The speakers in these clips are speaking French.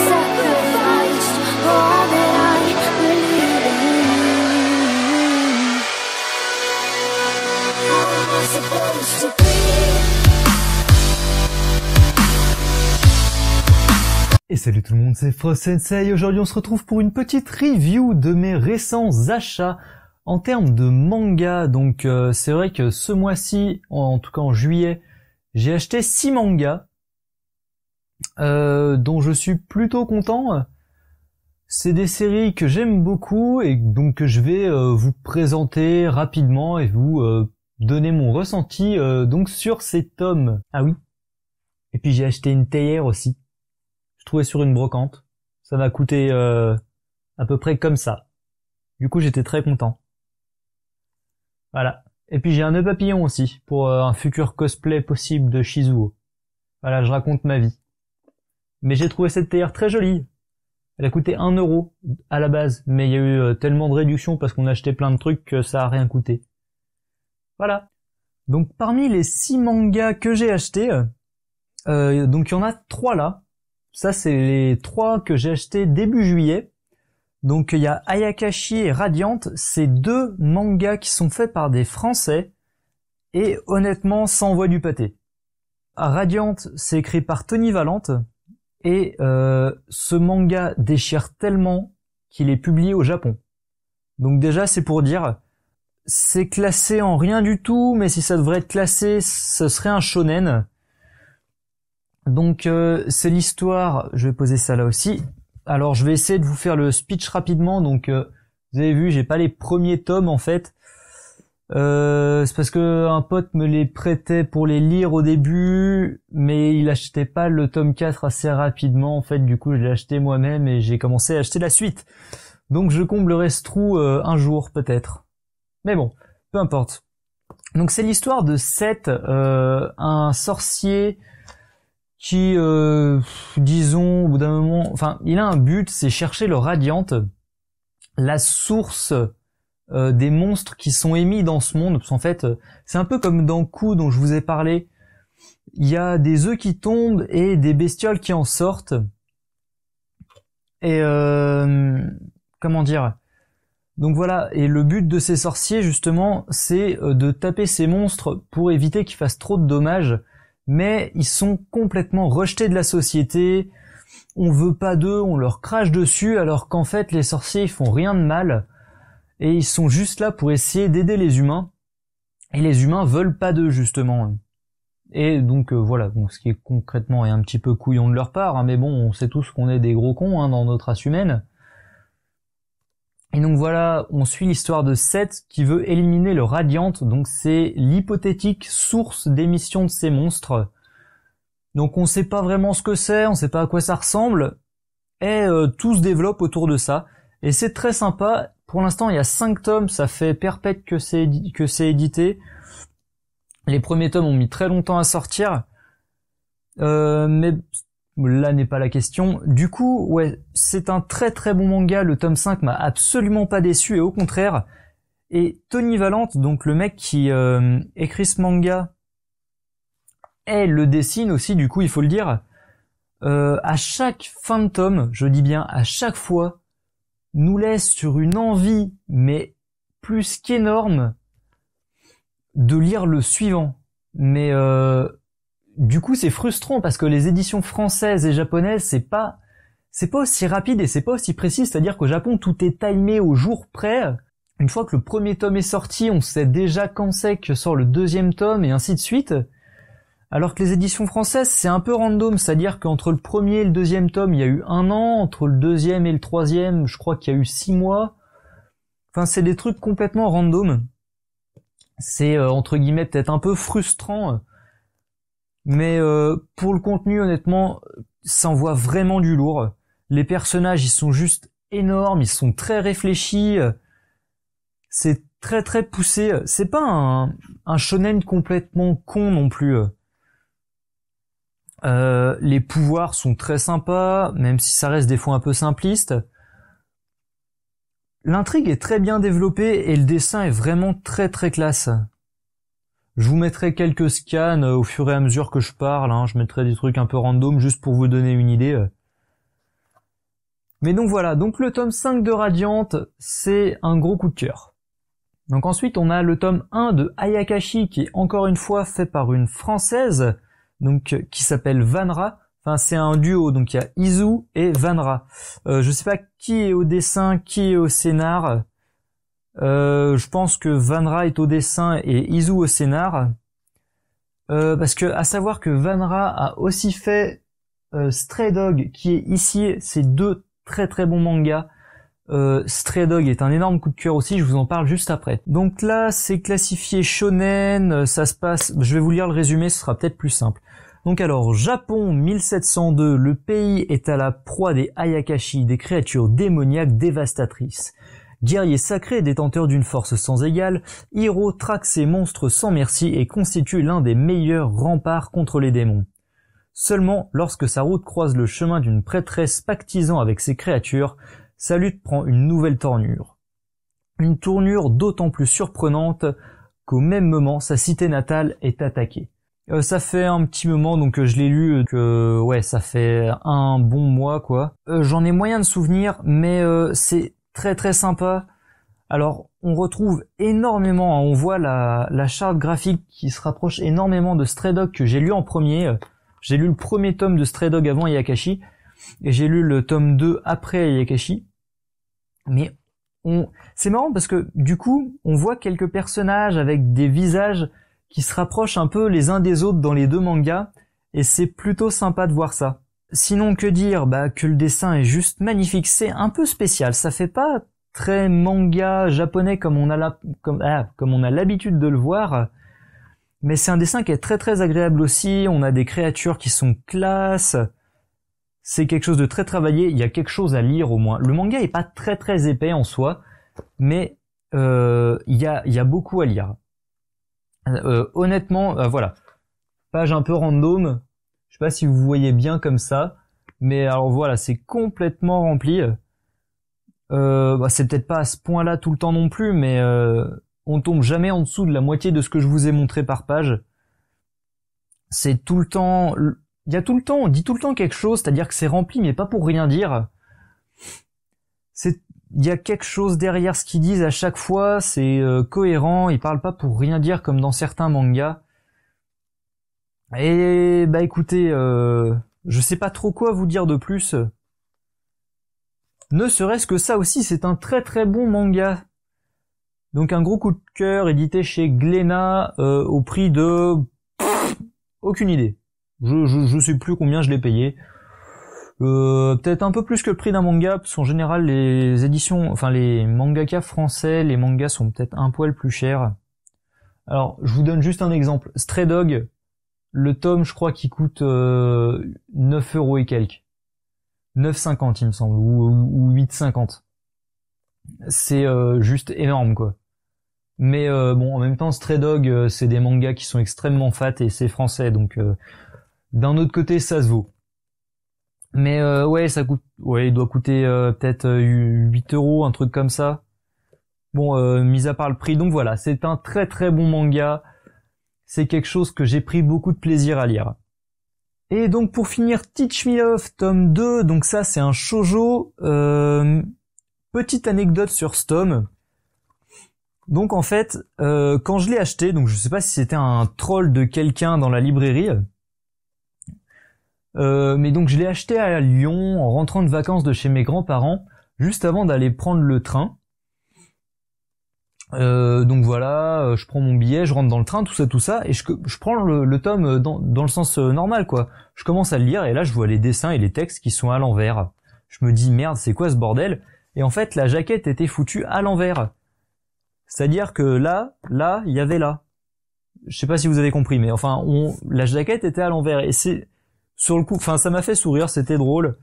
sacrificed all that I believe in. How am I supposed to be? Et salut tout le monde, c'est Frost Sensei. Aujourd'hui on se retrouve pour une petite review de mes récents achats en termes de manga. Donc c'est vrai que ce mois-ci, en tout cas en juillet, j'ai acheté 6 mangas dont je suis plutôt content. C'est des séries que j'aime beaucoup et donc que je vais vous présenter rapidement et vous donner mon ressenti donc sur ces tomes. Ah oui. Et puis j'ai acheté une théière aussi. Je trouvais sur une brocante. Ça m'a coûté à peu près comme ça. Du coup j'étais très content. Voilà. Et puis j'ai un nœud papillon aussi pour un futur cosplay possible de Shizuo. Voilà, je raconte ma vie. Mais j'ai trouvé cette théière très jolie. Elle a coûté 1 euro à la base, mais il y a eu tellement de réductions parce qu'on a acheté plein de trucs que ça a rien coûté. Voilà. Donc parmi les 6 mangas que j'ai achetés, donc il y en a 3 là. Ça c'est les 3 que j'ai achetés début juillet. Donc il y a Ayakashi et Radiant, c'est 2 mangas qui sont faits par des Français et honnêtement ça envoie du pâté. Radiant c'est écrit par Tony Valente et ce manga déchire tellement qu'il est publié au Japon. Donc déjà c'est pour dire, c'est classé en rien du tout, mais si ça devrait être classé ce serait un shonen. Donc c'est l'histoire, je vais poser ça là aussi. Alors je vais essayer de vous faire le speech rapidement, donc vous avez vu, j'ai pas les premiers tomes en fait. C'est parce que un pote me les prêtait pour les lire au début, mais il achetait pas le tome 4 assez rapidement en fait, du coup je l'ai acheté moi-même et j'ai commencé à acheter la suite. Donc je comblerai ce trou un jour peut-être. Mais bon, peu importe. Donc c'est l'histoire de Seth, un sorcier qui, disons, au bout d'un moment, enfin, il a un but, c'est chercher le Radiante, la source des monstres qui sont émis dans ce monde. Parce qu'en fait, c'est un peu comme dans Coup dont je vous ai parlé. Il y a des œufs qui tombent et des bestioles qui en sortent. Et comment dire ? Donc voilà, et le but de ces sorciers, justement, c'est de taper ces monstres pour éviter qu'ils fassent trop de dommages. Mais ils sont complètement rejetés de la société, on veut pas d'eux, on leur crache dessus, alors qu'en fait les sorciers ils font rien de mal, et ils sont juste là pour essayer d'aider les humains, et les humains veulent pas d'eux justement. Et donc voilà, bon, ce qui est concrètement est un petit peu couillon de leur part, hein, mais bon, on sait tous qu'on est des gros cons dans notre race humaine. Et donc voilà, on suit l'histoire de Seth qui veut éliminer le Radiant, donc c'est l'hypothétique source d'émission de ces monstres. Donc on sait pas vraiment ce que c'est, on sait pas à quoi ça ressemble, et tout se développe autour de ça. Et c'est très sympa, pour l'instant il y a 5 tomes, ça fait perpète que c'est édité. Les premiers tomes ont mis très longtemps à sortir, mais là n'est pas la question. Du coup, ouais, c'est un très très bon manga. Le tome 5 m'a absolument pas déçu et au contraire. Et Tony Valente, donc le mec qui écrit ce manga et le dessine aussi, du coup il faut le dire, à chaque fin de tome, je dis bien à chaque fois, nous laisse sur une envie, mais plus qu'énorme, de lire le suivant. Mais du coup, c'est frustrant parce que les éditions françaises et japonaises, c'est pas aussi rapide et c'est pas aussi précis. C'est-à-dire qu'au Japon, tout est timé au jour près. Une fois que le premier tome est sorti, on sait déjà quand c'est que sort le deuxième tome et ainsi de suite. Alors que les éditions françaises, c'est un peu random. C'est-à-dire qu'entre le premier et le deuxième tome, il y a eu 1 an. Entre le deuxième et le troisième, je crois qu'il y a eu 6 mois. Enfin, c'est des trucs complètement random. C'est, entre guillemets, peut-être un peu frustrant. Mais pour le contenu, honnêtement, ça envoie vraiment du lourd. Les personnages, ils sont juste énormes, ils sont très réfléchis. C'est très très poussé. C'est pas un shonen complètement con non plus. Les pouvoirs sont très sympas, même si ça reste des fois un peu simpliste. L'intrigue est très bien développée et le dessin est vraiment très très classe. Je vous mettrai quelques scans au fur et à mesure que je parle, hein. Je mettrai des trucs un peu random juste pour vous donner une idée. Mais donc voilà, donc le tome 5 de Radiant, c'est un gros coup de cœur. Donc ensuite, on a le tome 1 de Ayakashi, qui est encore une fois fait par une Française, donc qui s'appelle Vanra. Enfin, c'est un duo, donc il y a Izu et Vanra. Je sais pas qui est au dessin, qui est au scénar. Je pense que Vanra est au dessin et Izu au scénar. Parce que à savoir que Vanra a aussi fait Stray Dog, qui est ici, c'est deux très très bons mangas. Stray Dog est un énorme coup de cœur aussi, je vous en parle juste après. Donc là, c'est classifié shonen, ça se passe, je vais vous lire le résumé, ce sera peut-être plus simple. Donc alors, Japon 1702, le pays est à la proie des Ayakashi, des créatures démoniaques dévastatrices. Guerrier sacré détenteur d'une force sans égale, Hiro traque ces monstres sans merci et constitue l'un des meilleurs remparts contre les démons. Seulement, lorsque sa route croise le chemin d'une prêtresse pactisant avec ces créatures, sa lutte prend une nouvelle tournure. Une tournure d'autant plus surprenante qu'au même moment, sa cité natale est attaquée. Ça fait un petit moment, donc je l'ai lu, ouais, ça fait un bon mois, quoi. J'en ai moyen de souvenir, mais c'est très très sympa. Alors, on retrouve énormément, on voit la charte graphique qui se rapproche énormément de Stray Dog que j'ai lu en premier. J'ai lu le premier tome de Stray Dog avant Ayakashi, et j'ai lu le tome 2 après Ayakashi. Mais c'est marrant parce que du coup, on voit quelques personnages avec des visages qui se rapprochent un peu les uns des autres dans les deux mangas, et c'est plutôt sympa de voir ça. Sinon, que dire? Bah, que le dessin est juste magnifique, c'est un peu spécial, ça fait pas très manga japonais comme on a l'habitude de le voir, mais c'est un dessin qui est très très agréable aussi, on a des créatures qui sont classe, c'est quelque chose de très travaillé, il y a quelque chose à lire au moins. Le manga est pas très très épais en soi, mais il y a beaucoup à lire. Honnêtement, voilà, page un peu random, je sais pas si vous voyez bien comme ça, mais alors voilà, c'est complètement rempli. C'est peut-être pas à ce point-là tout le temps non plus, mais on tombe jamais en dessous de la moitié de ce que je vous ai montré par page. C'est tout le temps, on dit tout le temps quelque chose, c'est-à-dire que c'est rempli, mais pas pour rien dire. Il y a quelque chose derrière ce qu'ils disent à chaque fois, c'est cohérent, ils parlent pas pour rien dire comme dans certains mangas. Et bah écoutez, je sais pas trop quoi vous dire de plus. Ne serait-ce que ça aussi, c'est un très très bon manga. Donc un gros coup de cœur édité chez Glénat au prix de... aucune idée. Je sais plus combien je l'ai payé. Peut-être un peu plus que le prix d'un manga, parce qu'en général les éditions, enfin les mangakas français, les mangas sont peut-être un poil plus chers. Alors, je vous donne juste un exemple. Stray Dog, le tome, je crois qu'il coûte 9 € et quelques. 9,50 il me semble, ou 8,50. C'est juste énorme, quoi. Mais bon, en même temps, Stray Dog, c'est des mangas qui sont extrêmement fat et c'est français, donc d'un autre côté, ça se vaut. Mais ouais, il doit coûter peut-être 8 €, un truc comme ça. Bon, mis à part le prix, donc voilà, c'est un très très bon manga. C'est quelque chose que j'ai pris beaucoup de plaisir à lire. Et donc pour finir, Teach Me Love, tome 2, donc ça c'est un shoujo. Petite anecdote sur ce tome. Donc en fait, quand je l'ai acheté, donc je sais pas si c'était un troll de quelqu'un dans la librairie, mais donc je l'ai acheté à Lyon en rentrant de vacances de chez mes grands-parents, juste avant d'aller prendre le train. Donc voilà, je prends mon billet, je rentre dans le train, tout ça, et je prends le tome dans le sens normal, quoi. Je commence à le lire, et là je vois les dessins et les textes qui sont à l'envers. Je me dis, merde, c'est quoi ce bordel? Et en fait, la jaquette était foutue à l'envers. C'est-à-dire que là, il y avait là. Je sais pas si vous avez compris, mais enfin, la jaquette était à l'envers, et c'est, sur le coup, enfin, ça m'a fait sourire, c'était drôle.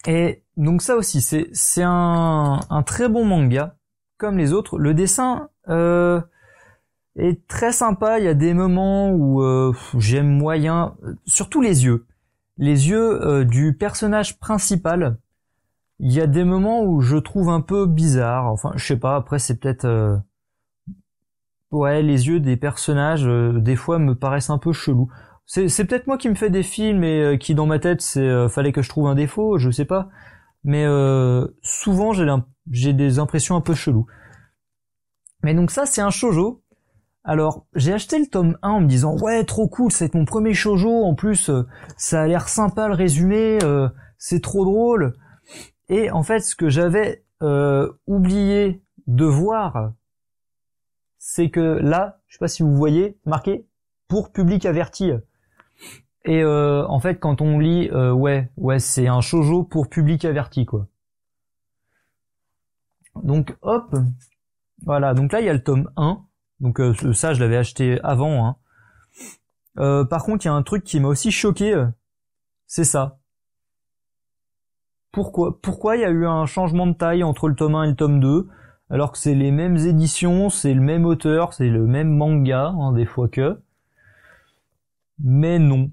Et donc ça aussi, c'est un très bon manga. Comme les autres, le dessin est très sympa, il y a des moments où j'aime moyen, surtout les yeux du personnage principal. Il y a des moments où je trouve un peu bizarre, enfin je sais pas, après c'est peut-être ouais, les yeux des personnages des fois me paraissent un peu chelous. C'est peut-être moi qui me fais des films et qui dans ma tête c'est fallait que je trouve un défaut, je sais pas. Mais souvent j'ai des impressions un peu cheloues. Mais donc ça c'est un shoujo. Alors j'ai acheté le tome 1 en me disant ouais trop cool, ça va être mon premier shoujo, en plus ça a l'air sympa le résumé, c'est trop drôle. Et en fait ce que j'avais oublié de voir, c'est que là, je sais pas si vous voyez, marqué pour public averti. Et en fait, quand on lit, ouais, c'est un shoujo pour public averti, quoi. Donc hop, voilà. Donc là, il y a le tome 1. Donc ça, je l'avais acheté avant. Hein. Par contre, il y a un truc qui m'a aussi choqué, c'est ça. Pourquoi il y a eu un changement de taille entre le tome 1 et le tome 2, alors que c'est les mêmes éditions, c'est le même auteur, c'est le même manga, hein, des fois que. Mais non.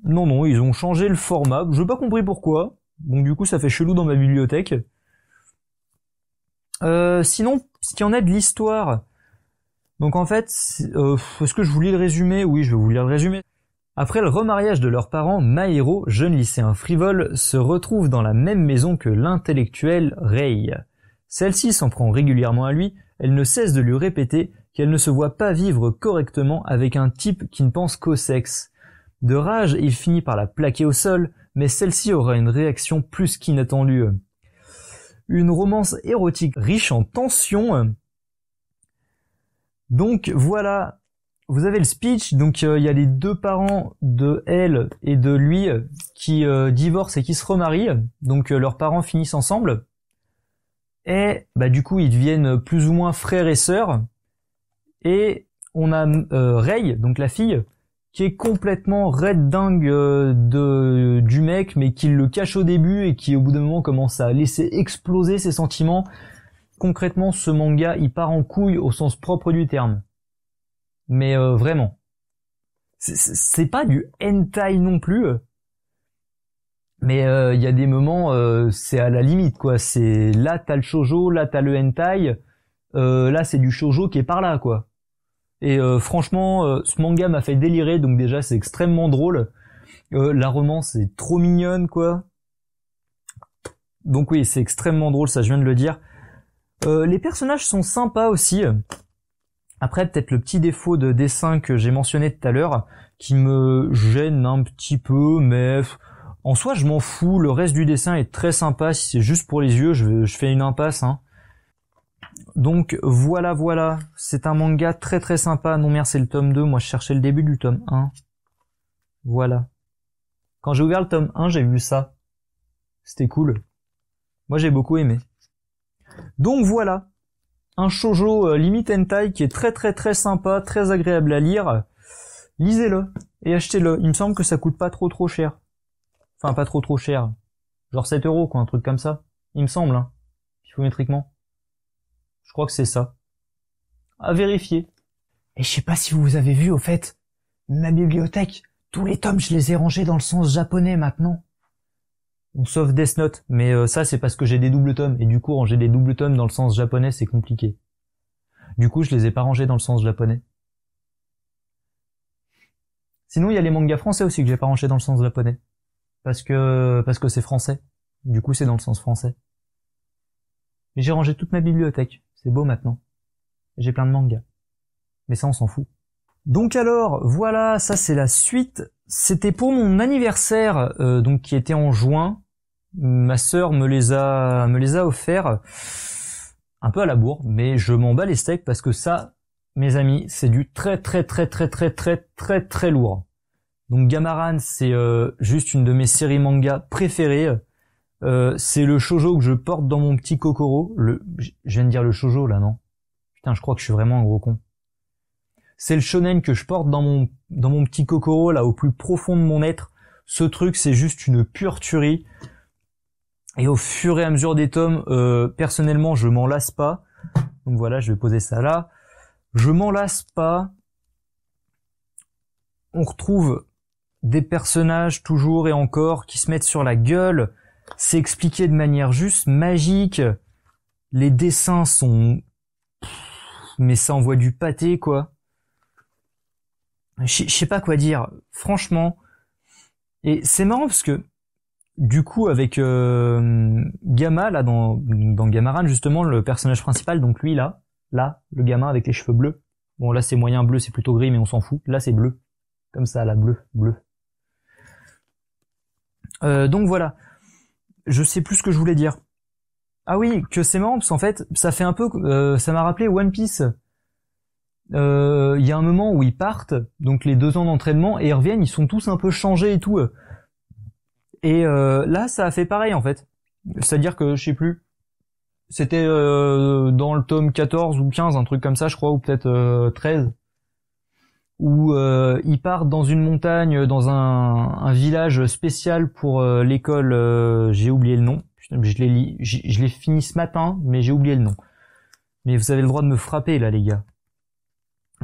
Non, ils ont changé le format. Je n'ai pas compris pourquoi. Donc du coup, ça fait chelou dans ma bibliothèque. Sinon, ce qu'il y en a de l'histoire. Donc en fait, est-ce que je vous lis le résumé? Oui, je vais vous lire le résumé. Après le remariage de leurs parents, Mahiro, jeune lycéen frivole, se retrouve dans la même maison que l'intellectuel Rei. Celle-ci s'en prend régulièrement à lui, elle ne cesse de lui répéter qu'elle ne se voit pas vivre correctement avec un type qui ne pense qu'au sexe. De rage, il finit par la plaquer au sol, mais celle-ci aura une réaction plus qu'inattendue. Une romance érotique riche en tensions. Donc voilà, vous avez le speech, donc il y a les deux parents de elle et de lui qui divorcent et qui se remarient, donc leurs parents finissent ensemble, et bah du coup ils deviennent plus ou moins frères et sœurs, et on a Rei, donc la fille, qui est complètement raide dingue du mec, mais qui le cache au début et qui au bout d'un moment commence à laisser exploser ses sentiments. Concrètement, ce manga, il part en couille au sens propre du terme. Mais vraiment. C'est pas du hentai non plus. Mais il y a des moments, c'est à la limite, quoi. C'est là, t'as le shoujo, là, t'as le hentai. Là, c'est du shoujo qui est par là, quoi. Et franchement, ce manga m'a fait délirer, donc déjà, c'est extrêmement drôle. La romance est trop mignonne, quoi. Donc oui, c'est extrêmement drôle, ça, je viens de le dire. Les personnages sont sympas aussi. Après, peut-être le petit défaut de dessin que j'ai mentionné tout à l'heure, qui me gêne un petit peu, mais en soi, je m'en fous. Le reste du dessin est très sympa. Si c'est juste pour les yeux, je fais une impasse. Hein. Donc voilà. C'est un manga très très sympa. Non, merde, c'est le tome 2. Moi, je cherchais le début du tome 1. Voilà. Quand j'ai ouvert le tome 1, j'ai vu ça. C'était cool. Moi, j'ai beaucoup aimé. Donc voilà, un shoujo limite hentai qui est très très très sympa, très agréable à lire. Lisez-le et achetez-le. Il me semble que ça coûte pas trop cher. Enfin, pas trop cher. Genre 7 € quoi, un truc comme ça. Il me semble, hein, psychométriquement. Je crois que c'est ça. À vérifier. Et je sais pas si vous avez vu, au fait, ma bibliothèque, tous les tomes, je les ai rangés dans le sens japonais maintenant. Bon, sauf Death Note, mais ça c'est parce que j'ai des doubles tomes, et du coup ranger des doubles tomes dans le sens japonais c'est compliqué. Du coup je les ai pas rangés dans le sens japonais. Sinon il y a les mangas français aussi que j'ai pas rangés dans le sens japonais. Parce que c'est français. Du coup c'est dans le sens français. Mais j'ai rangé toute ma bibliothèque, c'est beau maintenant. J'ai plein de mangas. Mais ça on s'en fout. Donc alors, voilà, ça c'est la suite. C'était pour mon anniversaire, donc qui était en juin. Ma sœur me les a offerts un peu à la bourre, mais je m'en bats les steaks parce que ça, mes amis, c'est du très lourd. Donc Gamaran, c'est juste une de mes séries manga préférées. C'est le shoujo que je porte dans mon petit kokoro. Je viens de dire le shoujo là, non? Putain, je crois que je suis vraiment un gros con. C'est le shonen que je porte dans mon petit kokoro, là, au plus profond de mon être. Ce truc, c'est juste une pure tuerie. Et au fur et à mesure des tomes, personnellement, je m'en lasse pas. Donc voilà, je vais poser ça là. Je m'en lasse pas. On retrouve des personnages toujours et encore qui se mettent sur la gueule. C'est expliqué de manière juste magique. Les dessins sont... Mais ça envoie du pâté, quoi. je sais pas quoi dire, franchement. Et c'est marrant parce que du coup avec Gamma là dans Gamaran justement le personnage principal, donc lui là le gamin avec les cheveux bleus. Bon là c'est moyen bleu, c'est plutôt gris mais on s'en fout. Là c'est bleu, comme ça là bleu. Donc voilà, je sais plus ce que je voulais dire. Ah oui, que c'est marrant parce qu'en fait ça fait un peu, ça m'a rappelé One Piece. Il y a un moment où ils partent, donc les 2 ans d'entraînement, et ils reviennent, ils sont tous un peu changés et tout. Et là, ça a fait pareil en fait. C'est-à-dire que, je sais plus, c'était dans le tome 14 ou 15, un truc comme ça, je crois, ou peut-être 13, où ils partent dans une montagne, dans un village spécial pour l'école, j'ai oublié le nom. Putain, je l'ai fini ce matin, mais j'ai oublié le nom. Mais vous avez le droit de me frapper là, les gars.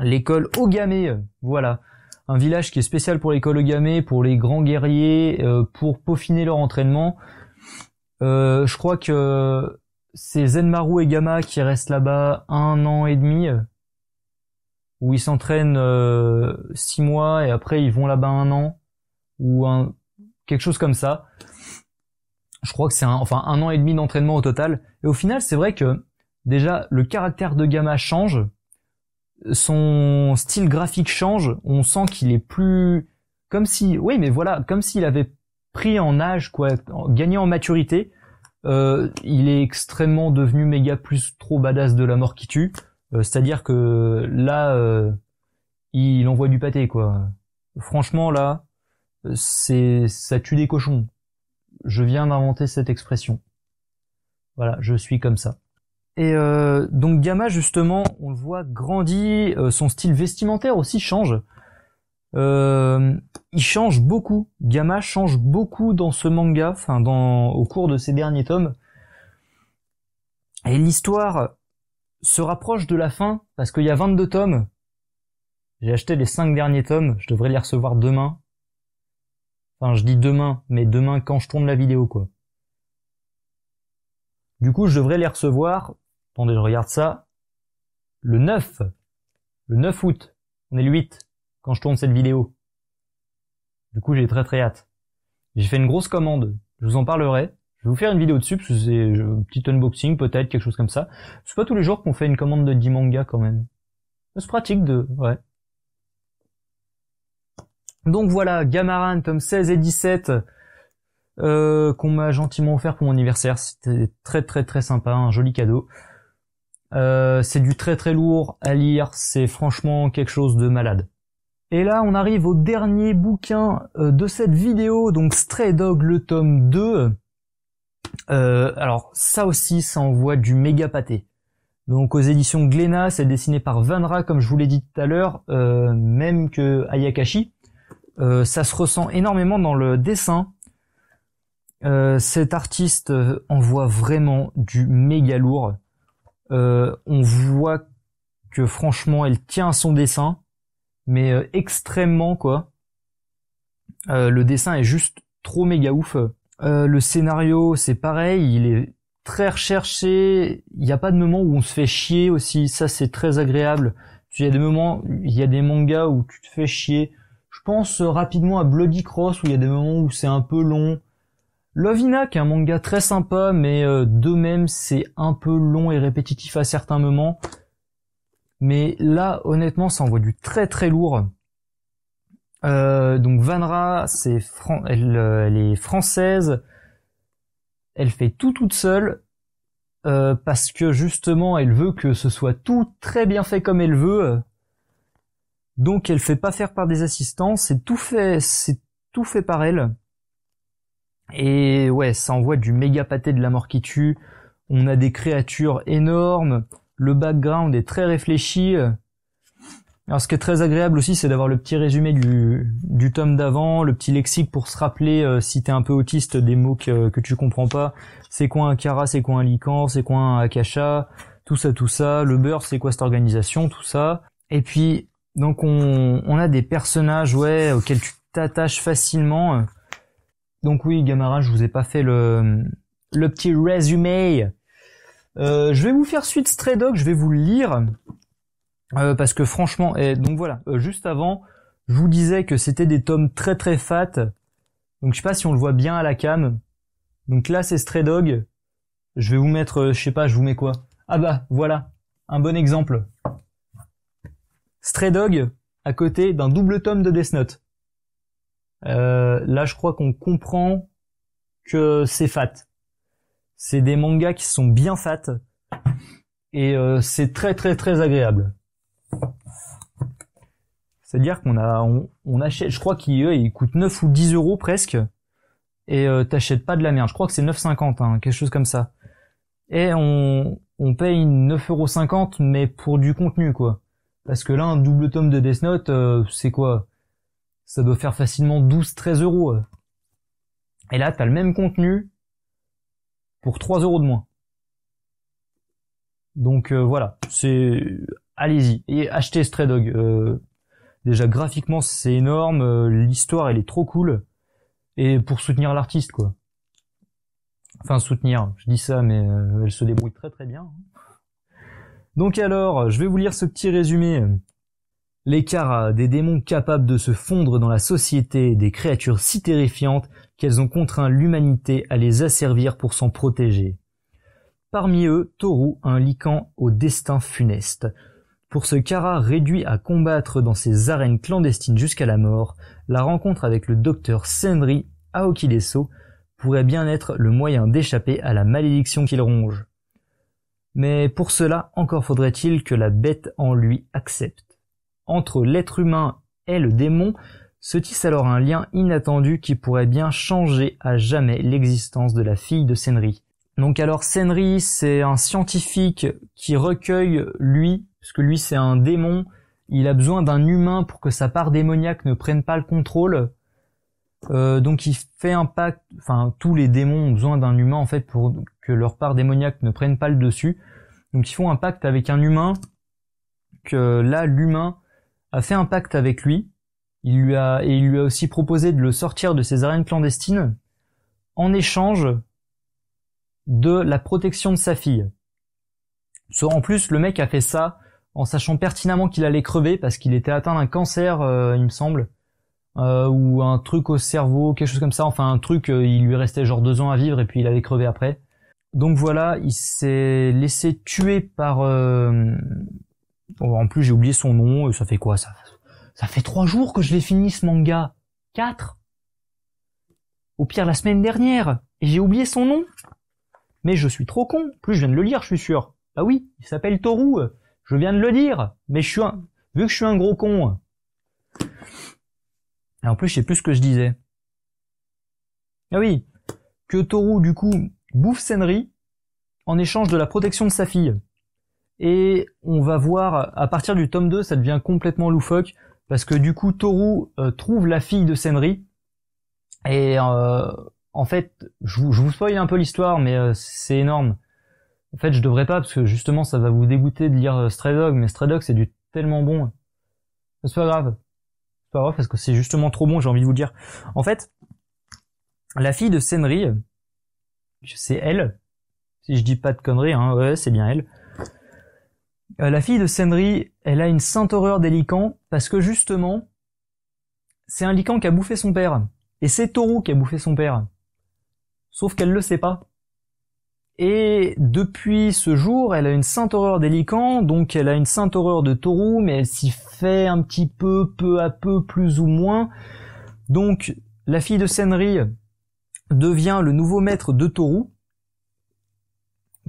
L'école Ogame, voilà. Un village qui est spécial pour l'école Ogame, pour les grands guerriers, pour peaufiner leur entraînement. Je crois que c'est Zenmaru et Gamma qui restent là-bas 1 an et demi, où ils s'entraînent 6 mois et après ils vont là-bas 1 an, ou quelque chose comme ça. Je crois que c'est 1 an et demi d'entraînement au total. Et au final, c'est vrai que déjà le caractère de Gamma change. Son style graphique change, on sent qu'il est plus comme si comme s'il avait pris en âge quoi, gagné en maturité. Il est extrêmement devenu méga plus trop badass de la mort qui tue, c'est-à-dire que là il envoie du pâté quoi. Franchement là, ça tue des cochons. Je viens d'inventer cette expression. Voilà, je suis comme ça. Et donc Gamma justement, on le voit grandit, son style vestimentaire aussi change. Il change beaucoup. Gamma change beaucoup dans ce manga, au cours de ces derniers tomes. Et l'histoire se rapproche de la fin parce qu'il y a 22 tomes. J'ai acheté les 5 derniers tomes, je devrais les recevoir demain. Enfin, je dis demain, mais demain quand je tourne la vidéo quoi. Du coup, je devrais les recevoir. Attendez, je regarde ça. Le 9 août. On est le 8 quand je tourne cette vidéo. Du coup, j'ai très très hâte. J'ai fait une grosse commande. Je vous en parlerai. Je vais vous faire une vidéo dessus parce que c'est un petit unboxing peut-être, quelque chose comme ça. C'est pas tous les jours qu'on fait une commande de 10 mangas quand même. C'est pratique ouais. Donc voilà, Gamaran, tome 16 et 17, qu'on m'a gentiment offert pour mon anniversaire. C'était très très très sympa, un joli cadeau. C'est du très très lourd à lire, c'est franchement quelque chose de malade. Et là on arrive au dernier bouquin de cette vidéo, donc Stray Dog le tome 2. Alors ça aussi ça envoie du méga pâté. Donc aux éditions Glénat, c'est dessiné par Vanra comme je vous l'ai dit tout à l'heure, même que Ayakashi. Ça se ressent énormément dans le dessin. Cet artiste envoie vraiment du méga lourd. On voit que franchement elle tient à son dessin, mais extrêmement quoi. Le dessin est juste trop méga ouf. Le scénario c'est pareil, il est très recherché, il n'y a pas de moment où on se fait chier aussi, ça c'est très agréable. Il y a des moments, il y a des mangas où tu te fais chier. Je pense rapidement à Bloody Cross où il y a des moments où c'est un peu long. Love Hina qui est un manga très sympa, mais de même c'est un peu long et répétitif à certains moments. Mais là honnêtement ça envoie du très très lourd. Donc Vanra elle est française, elle fait tout toute seule parce que justement elle veut que ce soit tout très bien fait comme elle veut. Donc elle fait pas faire par des assistants, c'est tout fait par elle. Et ouais, ça envoie du méga pâté de la mort qui tue. On a des créatures énormes. Le background est très réfléchi. Alors ce qui est très agréable aussi, c'est d'avoir le petit résumé du tome d'avant, le petit lexique pour se rappeler si t'es un peu autiste des mots que tu comprends pas. C'est quoi un Kara, c'est quoi un Lican, c'est quoi un Akasha, tout ça. Le beurre, c'est quoi cette organisation, tout ça. Et puis donc on a des personnages auxquels tu t'attaches facilement. Donc oui, Gamara, je vous ai pas fait le petit résumé. Je vais vous faire suite Stray Dog, je vais vous le lire. Parce que franchement, et donc voilà, juste avant, Je vous disais que c'était des tomes très très fat. Donc je sais pas si on le voit bien à la cam. Donc là c'est Stray Dog. Je vais vous mettre, je sais pas, je vous mets quoi? Ah bah voilà, un bon exemple. Stray Dog à côté d'un double tome de Death Note. Là je crois qu'on comprend que c'est fat. C'est des mangas qui sont bien fat et c'est très très très agréable. C'est-à-dire on achète, je crois qu'il coûte 9 ou 10 euros presque, et t'achètes pas de la merde. Je crois que c'est 9,50, hein, quelque chose comme ça. Et on paye 9,50 €, mais pour du contenu, quoi. Parce que là, un double tome de Death Note, c'est quoi? Ça doit faire facilement 12-13 euros. Et là, t'as le même contenu pour 3 euros de moins. Donc voilà, allez-y, et achetez Stray Dog. Déjà graphiquement c'est énorme, l'histoire elle est trop cool, et pour soutenir l'artiste quoi. Enfin soutenir, je dis ça mais elle se débrouille très très bien. Donc alors, je vais vous lire ce petit résumé. Les Kara, des démons capables de se fondre dans la société, des créatures si terrifiantes qu'elles ont contraint l'humanité à les asservir pour s'en protéger. Parmi eux, Toru, un lycan au destin funeste. Pour ce Kara réduit à combattre dans ces arènes clandestines jusqu'à la mort, la rencontre avec le docteur Senri Aokideso pourrait bien être le moyen d'échapper à la malédiction qu'il ronge. Mais pour cela, encore faudrait-il que la bête en lui accepte. Entre l'être humain et le démon se tisse alors un lien inattendu qui pourrait bien changer à jamais l'existence de la fille de Senri. Donc alors Senri, c'est un scientifique qui recueille lui, parce que lui c'est un démon, il a besoin d'un humain pour que sa part démoniaque ne prenne pas le contrôle. Donc il fait un pacte, enfin tous les démons ont besoin d'un humain en fait pour que leur part démoniaque ne prenne pas le dessus. Donc ils font un pacte avec un humain, que là l'humain a fait un pacte avec lui, il lui a aussi proposé de le sortir de ses arènes clandestines en échange de la protection de sa fille. En plus, le mec a fait ça en sachant pertinemment qu'il allait crever parce qu'il était atteint d'un cancer, il me semble, ou un truc au cerveau, quelque chose comme ça. Enfin, un truc, il lui restait genre 2 ans à vivre et puis il allait crever après. Donc voilà, il s'est laissé tuer par... en plus, j'ai oublié son nom. Ça fait quoi ça fait 3 jours que je l'ai fini ce manga. 4 au pire la semaine dernière. Et j'ai oublié son nom. Mais je suis trop con. Plus je viens de le lire, je suis sûr. Ah oui, il s'appelle Toru. Je viens de le dire. Mais vu que je suis un gros con. Et en plus, je sais plus ce que je disais. Ah oui, que Toru, du coup, bouffe Senri en échange de la protection de sa fille. Et on va voir, à partir du tome 2, ça devient complètement loufoque, parce que du coup, Toru trouve la fille de Senri, et en fait, je vous spoil un peu l'histoire, mais c'est énorme. En fait, je devrais pas, parce que justement, ça va vous dégoûter de lire Stray Dog, mais Stray Dog, c'est du tellement bon. C'est pas grave. C'est pas grave, parce que c'est justement trop bon, j'ai envie de vous dire. En fait, la fille de Senri, c'est elle, si je dis pas de conneries, hein, ouais, c'est bien elle. La fille de Senri, elle a une sainte horreur des lycans, parce que justement, c'est un lycan qui a bouffé son père. Et c'est Toru qui a bouffé son père. Sauf qu'elle le sait pas. Et depuis ce jour, elle a une sainte horreur des lycans, donc elle a une sainte horreur de Toru, mais elle s'y fait un petit peu à peu, plus ou moins. Donc, la fille de Senri devient le nouveau maître de Toru,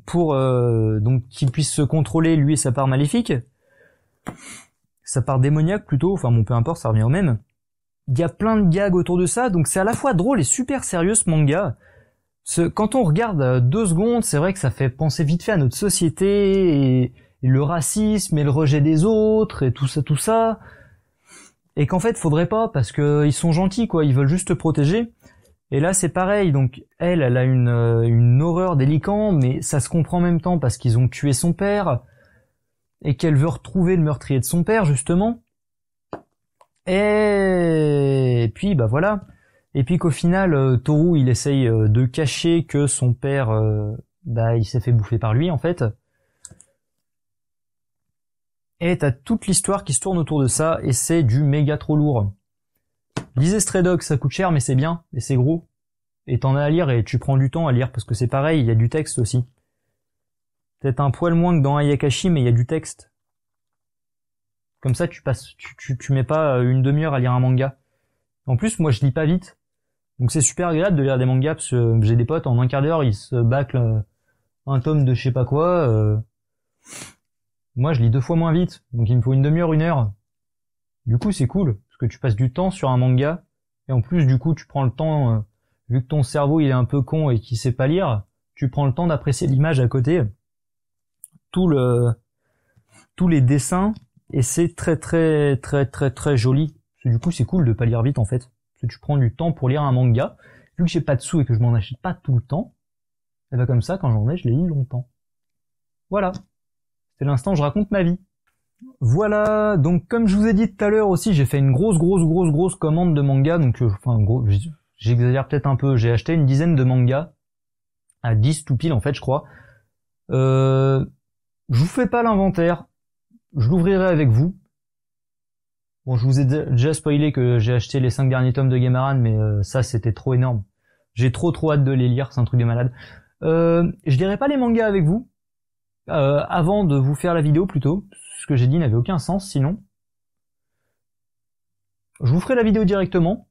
pour donc qu'il puisse se contrôler lui et sa part maléfique, sa part démoniaque plutôt, enfin bon peu importe, ça revient au même. Il y a plein de gags autour de ça, donc c'est à la fois drôle et super sérieux ce manga. Quand on regarde 2 secondes, c'est vrai que ça fait penser vite fait à notre société et le racisme et le rejet des autres et tout ça. Et qu'en fait faudrait pas parce que ils sont gentils quoi, ils veulent juste te protéger. Et là c'est pareil, donc elle a une horreur des lycans, mais ça se comprend en même temps parce qu'ils ont tué son père et qu'elle veut retrouver le meurtrier de son père justement. Et puis bah voilà. Et puis qu'au final, Toru il essaye de cacher que son père, il s'est fait bouffer par lui en fait. Et t'as toute l'histoire qui se tourne autour de ça, et c'est du méga trop lourd. Lisez Stray Dog, ça coûte cher, mais c'est bien, et c'est gros. Et t'en as à lire, et tu prends du temps à lire, parce que c'est pareil, il y a du texte aussi. Peut-être un poil moins que dans Ayakashi, mais il y a du texte. Comme ça, tu mets pas une demi-heure à lire un manga. En plus, moi, je lis pas vite. Donc c'est super agréable de lire des mangas, parce que j'ai des potes, en un quart d'heure, ils se bâclent un tome de je sais pas quoi. Moi, je lis 2 fois moins vite, donc il me faut une demi-heure, 1 heure. Du coup, c'est cool, parce que tu passes du temps sur un manga, et en plus, du coup, tu prends le temps, vu que ton cerveau, il est un peu con et qu'il sait pas lire, tu prends le temps d'apprécier l'image à côté, tous les dessins, et c'est très très très très très joli. Parce que du coup, c'est cool de pas lire vite, en fait. Parce que tu prends du temps pour lire un manga. Vu que j'ai pas de sous et que je m'en achète pas tout le temps, et ben comme ça, quand j'en ai, je les lis longtemps. Voilà. C'est l'instant où je raconte ma vie. Voilà, donc comme je vous ai dit tout à l'heure aussi, j'ai fait une grosse commande de manga, donc enfin gros, j'exagère peut-être un peu, j'ai acheté une dizaine de mangas, à 10 tout pile en fait je crois. Je vous fais pas l'inventaire, je l'ouvrirai avec vous. Bon, je vous ai déjà spoilé que j'ai acheté les 5 derniers tomes de Gamaran, mais ça c'était trop énorme. J'ai trop hâte de les lire, c'est un truc de malade. Je lirai pas les mangas avec vous, avant de vous faire la vidéo plutôt. Ce que j'ai dit n'avait aucun sens sinon. Je vous ferai la vidéo directement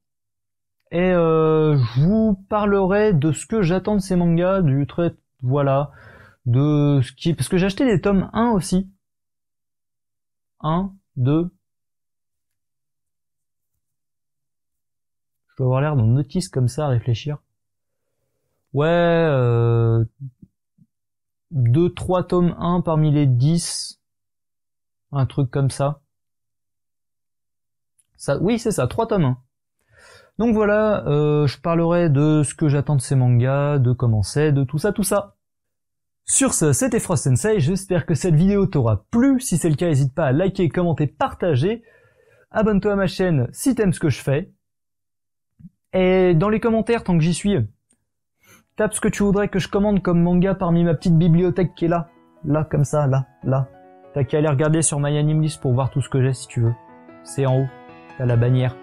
et je vous parlerai de ce que j'attends de ces mangas, du trait, voilà, de ce qui, parce que j'ai acheté des tomes 1 aussi. 1, 2. Je dois avoir l'air d'un autiste comme ça à réfléchir. Ouais, 2, 3 tomes 1 parmi les 10. Un truc comme ça. Oui, c'est ça, 3 tomes 1. Donc voilà, je parlerai de ce que j'attends de ces mangas, de comment c'est, de tout ça. Sur ce, c'était Frost Sensei, j'espère que cette vidéo t'aura plu. Si c'est le cas, n'hésite pas à liker, commenter, partager. Abonne-toi à ma chaîne si t'aimes ce que je fais. Et dans les commentaires, tant que j'y suis, tape ce que tu voudrais que je commande comme manga parmi ma petite bibliothèque qui est là. Là, comme ça, là. T'as qu'à aller regarder sur MyAnimeList pour voir tout ce que j'ai si tu veux. C'est en haut. T'as la bannière.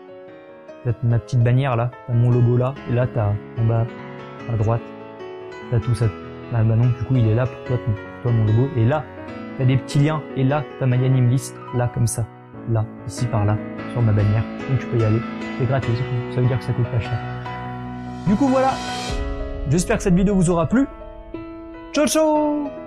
T'as ma petite bannière là. T'as mon logo là. Et là t'as en bas à droite. T'as tout ça. Bah non, du coup il est là pour toi mon logo. Et là, t'as des petits liens. Et là, t'as MyAnimeList. Là comme ça. Là, ici par là. Sur ma bannière. Donc tu peux y aller. C'est gratuit. Ça veut dire que ça coûte pas cher. Du coup voilà. J'espère que cette vidéo vous aura plu. Ciao ciao!